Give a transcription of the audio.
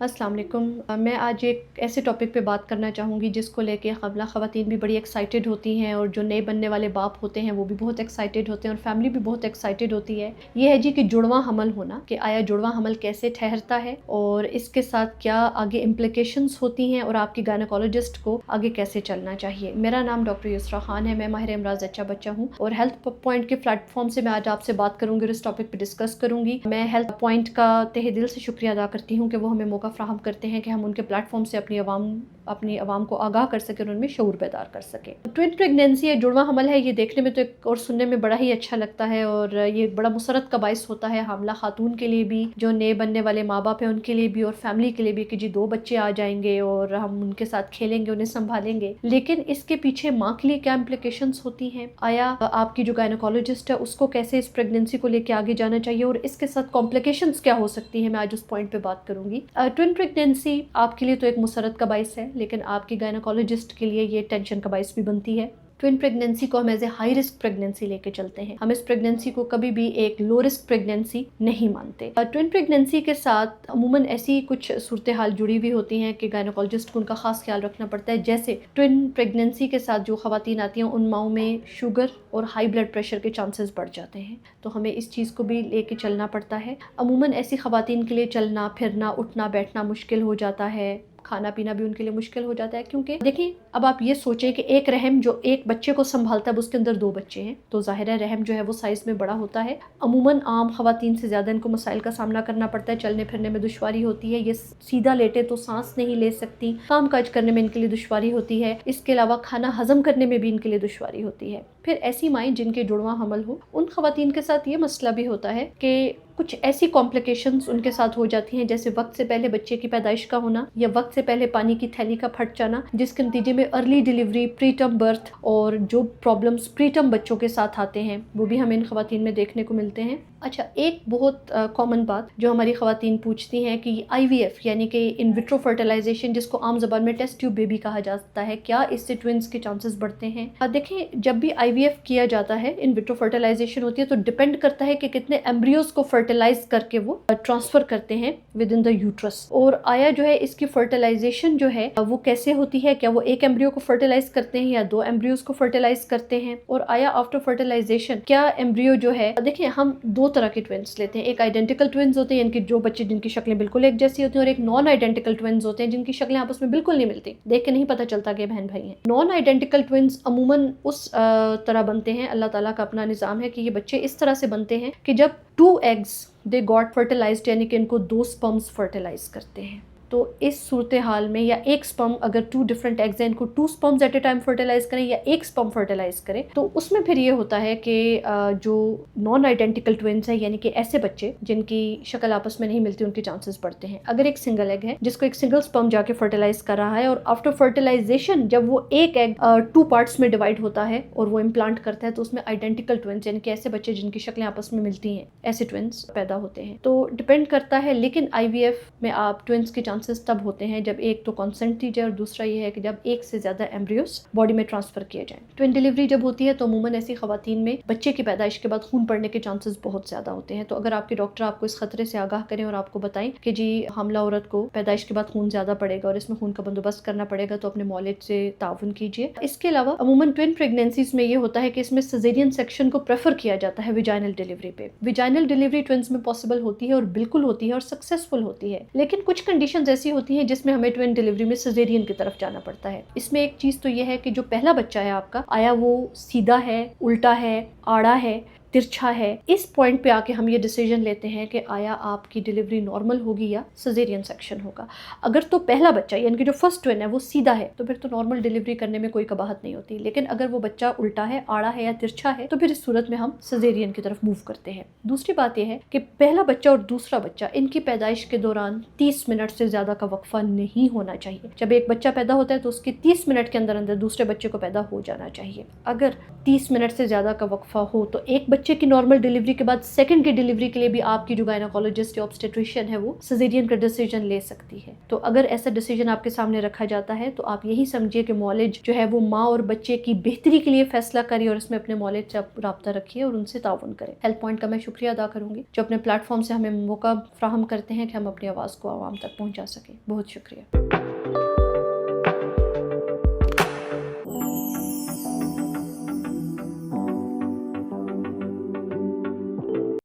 अस्सलाम वालेकुम। मैं आज एक ऐसे टॉपिक पे बात करना चाहूँगी जिसको लेके क़बला ख़वातीन भी बड़ी एक्साइटेड होती हैं और जो नए बनने वाले बाप होते हैं वो भी बहुत एक्साइटेड होते हैं और फैमिली भी बहुत एक्साइटेड होती है। ये है जी कि जुड़वा हमल होना, कि आया जुड़वा हमल कैसे ठहरता है और इसके साथ क्या आगे इम्प्लिकेशंस होती हैं और आपकी गायनेकोलॉजिस्ट को आगे कैसे चलना चाहिए। मेरा नाम डॉक्टर युसरा खान है, मैं माहिर इमराज जच्चा बच्चा हूँ और हेल्थ पॉइंट के प्लेटफॉर्म से मैं आज आपसे बात करूँगी और इस टॉपिक पर डिस्कस करूँगी। मैं हेल्थ पॉइंट का तहे दिल से शुक्रिया अदा करती हूँ कि वो हमें मौका फ्राहम करते हैं कि हम उनके प्लेटफॉर्म से अपनी आवाम को आगाह कर सकें और उनमें शऊर बेदार कर सकें। ट्विन प्रेगनेंसी या जुड़वा हमल है, ये देखने में तो एक और सुनने में बड़ा ही अच्छा लगता है और ये बड़ा मुसरत का बाइस होता है हामला खातून के लिए भी, जो नए बनने वाले माँ बाप हैं उनके लिए भी और फैमिली के लिए भी कि जी 2 बच्चे आ जाएंगे और हम उनके साथ खेलेंगे, उन्हें संभालेंगे। लेकिन इसके पीछे माँ के लिए क्या इम्प्लिकेशंस होती हैं, आया आपकी जो गायनेकोलॉजिस्ट है उसको कैसे इस प्रेगनेंसी को लेकर आगे जाना चाहिए और इसके साथ कॉम्प्लिकेशंस क्या हो सकती है, मैं आज उस पॉइंट पे बात करूंगी। ट्विन प्रेगनेंसी आपके लिए तो एक मुसरत का बाइस है, लेकिन आपकी गायनेकोलॉजिस्ट के लिए ये टेंशन का बाइस भी बनती है। ट्विन प्रेगनेंसी को हम as a high risk pregnancy लेके चलते हैं। हम इस प्रेगनेंसी को कभी भी एक लो रिस्क प्रेगनेंसी नहीं मानते। ट्विन प्रेगनेंसी के साथ अमूमन ऐसी कुछ सूरत हाल जुड़ी हुई होती हैं कि गायनेकोलॉजिस्ट को उनका खास ख्याल रखना पड़ता है। जैसे ट्विन प्रेगनेंसी के साथ जो खवातीन आती हैं उन माओं में शुगर और हाई ब्लड प्रेशर के चांसेस बढ़ जाते हैं, तो हमें इस चीज़ को भी लेके चलना पड़ता है। अमूमन ऐसी खवातीन के लिए चलना फिरना उठना बैठना मुश्किल हो जाता है, खाना पीना भी उनके लिए मुश्किल हो जाता है। क्योंकि देखिए, अब आप ये सोचें कि एक रहम जो एक बच्चे को संभालता है उसके अंदर 2 बच्चे हैं, तो जाहिर है रहम जो है वो साइज़ में बड़ा होता है। अमूमन आम खवातीन से ज़्यादा इनको मसाइल का सामना करना पड़ता है, चलने फिरने में दुश्वारी होती है, ये सीधा लेटे तो सांस नहीं ले सकती, काम काज करने में इनके लिए दुश्वारी होती है, इसके अलावा खाना हजम करने में भी इनके लिए दुश्वारी होती है। फिर ऐसी माएँ जिनके जुड़वा हमल हो, उन खवातीन के साथ ये मसला भी होता है कि कुछ ऐसी कॉम्प्लिकेशंस उनके साथ हो जाती हैं, जैसे वक्त से पहले बच्चे की पैदाइश का होना या वक्त से पहले पानी की थैली का फट जाना, जिसके नतीजे में अर्ली डिलीवरी, प्रीटर्म बर्थ और जो प्रॉब्लम्स प्रीटर्म बच्चों के साथ आते हैं वो भी हमें इन खवातीन में देखने को मिलते हैं। अच्छा, एक बहुत कॉमन बात जो हमारी खवातीन पूछती हैं कि IVF यानी कि इन विट्रो फर्टिलाइजेशन, जिसको आम ज़बान में टेस्ट ट्यूब बेबी कहा जाता है, क्या इससे ट्विंस के चांसेस बढ़ते हैं? देखें, जब भी IVF किया जाता है, इन विट्रो फर्टिलाइजेशन होती है, तो डिपेंड करता है कि कितने एम्ब्रियोज को फर्टिलाइज करके वो ट्रांसफर करते हैं विद इन द यूट्रस। और आया जो है इसकी फर्टिलाइजेशन जो है वो कैसे होती है, क्या वो एक एम्ब्रियो को फर्टिलाइज करते हैं या 2 एम्ब्रियोज को फर्टिलाइज करते हैं, और आया आफ्टर फर्टिलाइजेशन क्या एम्ब्रियो जो है, देखिए हम 2 तरह के ट्विंस लेते हैं। एक आइडेंटिकल ट्विंस होते हैं यानी कि जो बच्चे जिनकी शक्लें बिल्कुल एक जैसी होती हैं, और एक नॉन आइडेंटिकल ट्विंस होते हैं जिनकी शक्लें आपस में बिल्कुल नहीं मिलती, देख के नहीं पता चलता कि बहन भाई हैं। नॉन आइडेंटिकल ट्विंस अमूमन उस तरह बनते हैं, अल्लाह ताला का अपना निज़ाम है कि ये बच्चे इस तरह से बनते हैं कि जब 2 एग्स दे गॉट फर्टिलाइज्ड यानी कि इनको 2 स्पर्म्स फर्टिलाइज करते हैं, तो इस सूरत हाल में या एक स्पर्म अगर 2 डिफरेंट एग्स हैं, इनको 2 sperms at a time fertilise करें या एक स्पर्म फर्टिलाइज करें, तो उसमें फिर ये होता है कि जो नॉन आइडेंटिकल ट्विंस है यानी कि ऐसे बच्चे जिनकी शक्ल आपस में नहीं मिलती, उनके चांसेस बढ़ते हैं। अगर एक सिंगल एग है जिसको एक सिंगल स्पर्म जाके फर्टिलाइज कर रहा है और आफ्टर फर्टिलाइजेशन जब वो एक एग 2 पार्ट्स में डिवाइड होता है और वो इम्प्लांट करता है, तो उसमें आइडेंटिकल ट्विंस यानी कि ऐसे बच्चे जिनकी शक्लें आपस में मिलती हैं, ऐसे ट्विंस पैदा होते हैं। तो डिपेंड करता है, लेकिन IVF में आप ट्विंस के चांसेस तब होते हैं जब एक तो कंसेंट दी जाए और दूसरा ये है कि जब एक से ज्यादा एम्ब्रियोस बॉडी में ट्रांसफर किए जाएं। ट्विन डिलीवरी जब होती है तो अमूमन ऐसी खवातीन में बच्चे की पैदाइश के बाद खून पड़ने के चांसेस बहुत ज्यादा होते हैं। तो अगर आपके डॉक्टर आपको इस खतरे से आगाह करें और आपको बताएं कि जी हमला औरत को पैदाइश के बाद खून ज्यादा पड़ेगा और इसमें खून का बंदोबस्त करना पड़ेगा, तो अपने मौलिद से ताउन कीजिए। इसके अलावा अमूमन ट्विन प्रेगनेंसीज में ये होता है कि इसमें सिजेरियन सेक्शन को प्रेफर किया जाता है विजाइनल डिलीवरी पे। विजाइनल डिलीवरी ट्विंस में पॉसिबल होती है और बिल्कुल होती है और सक्सेसफुल होती है, लेकिन कुछ कंडीशंस ऐसी होती हैं जिसमें हमें ट्विन डिलीवरी में सिजेरियन की तरफ जाना पड़ता है। इसमें एक चीज तो यह है कि जो पहला बच्चा है आपका, आया वो सीधा है, उल्टा है, आड़ा है, तिरछा है, इस पॉइंट पे आके हम ये डिसीजन लेते हैं कि आया आपकी डिलीवरी नॉर्मल होगी या सिजेरियन सेक्शन होगा। अगर तो पहला बच्चा यानी कि जो फर्स्ट ट्विन है वो सीधा है, तो फिर तो नॉर्मल डिलीवरी करने में कोई कबाहत नहीं होती, लेकिन अगर वो बच्चा उल्टा है, आड़ा है या तिरछा है, तो फिर इस सूरत में हम सिजेरियन की तरफ मूव करते हैं। दूसरी बात यह है कि पहला बच्चा और दूसरा बच्चा, इनकी पैदाइश के दौरान 30 मिनट से ज्यादा का वक्फा नहीं होना चाहिए। जब एक बच्चा पैदा होता है तो उसके 30 मिनट के अंदर अंदर दूसरे बच्चे को पैदा हो जाना चाहिए। अगर 30 मिनट से ज्यादा का वक्फा हो तो एक बच्चे बच्चे की नॉर्मल डिलीवरी के बाद सेकंड की डिलीवरी के लिए भी आपकी जो गायनोकोलॉजिस्ट या ऑब्स्टेट्रिशियन है वो सिजेरियन का डिसीजन ले सकती है। तो अगर ऐसा डिसीजन आपके सामने रखा जाता है तो आप यही समझिए कि मौलिज जो है वो माँ और बच्चे की बेहतरी के लिए फैसला करिए और इसमें अपने मौलिज से रब्ता रखिए और उनसे ताउन करें। हेल्प पॉइंट का मैं शुक्रिया अदा करूंगी जो अपने प्लेटफॉर्म से हमें मौका फ्राहम करते हैं कि हम अपनी आवाज़ को आवाम तक पहुँचा सकें। बहुत शुक्रिया।